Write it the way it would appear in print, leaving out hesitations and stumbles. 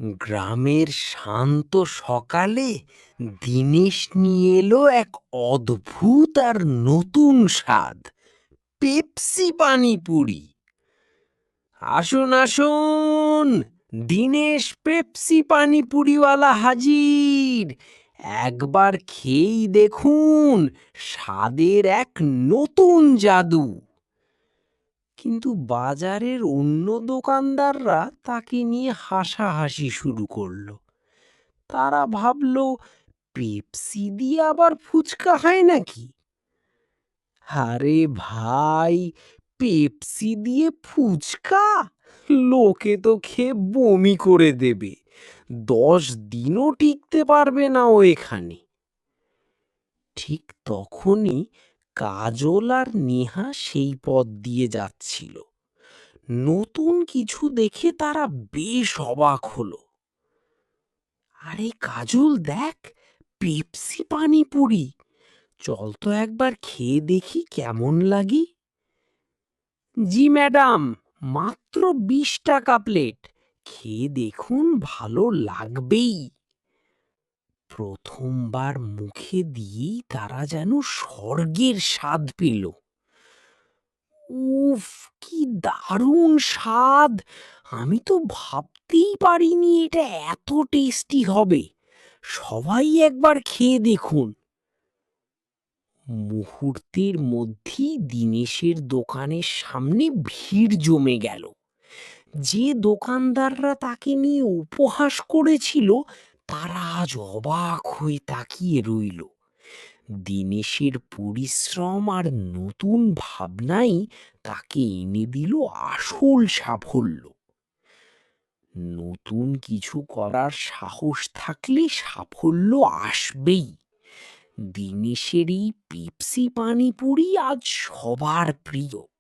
গ্রামের শান্ত সকালে দিনেশ নিয়ে এলো এক অদ্ভুত আর নতুন স্বাদ, পেপসি পানিপুরি। আসুন আসুন, দিনেশ পেপসি পানিপুরিওয়ালা হাজির। একবার খেয়েই দেখুন, স্বাদের এক নতুন জাদু। কিন্তু বাজারের অন্য দোকানদাররা তাকে নিয়ে হাসাহাসি শুরু করলো। তারা ভাবলো, পেপসি দিয়ে আবার ফুচকা হয় নাকি? আরে ভাই, পেপসি দিয়ে ফুচকা? লোকে তো খেয়ে বমি করে দেবে। 10 দিনও টিকতে পারবে না ও এখানে। ঠিক তখনই কাজল আর নেহা সেই পথ দিয়ে যাচ্ছিল। নতুন কিছু দেখে তারা বেশ অবাক হলো। আরে কাজল, দেখ, পেপসি পানিপুরি। চল তো একবার খেয়ে দেখি কেমন লাগে। জি ম্যাডাম, মাত্র 20 টাকা প্লেট। খেয়ে দেখুন, ভালো লাগবেই। প্রথমবার মুখে দিয়েই তারা যেন স্বর্গের স্বাদ পেল। উফ, কি দারুণ স্বাদ! আমি তো ভাবতেই পারিনি এটা এত টেস্টি হবে। সবাই একবার খেয়ে দেখুন। মুহূর্তের মধ্যেই দিনেশের দোকানের সামনে ভিড় জমে গেল। যে দোকানদাররা তাকে নিয়ে উপহাস করেছিল, তারা আজ অবাক হয়ে তাকিয়ে রইল। দিনেশের পরিশ্রম আর নতুন ভাবনাই তাকে এনে দিল আসল সাফল্য। নতুন কিছু করার সাহস থাকলে সাফল্য আসবেই। দিনেশের এই পেপসি পানিপুরি আজ সবার প্রিয়।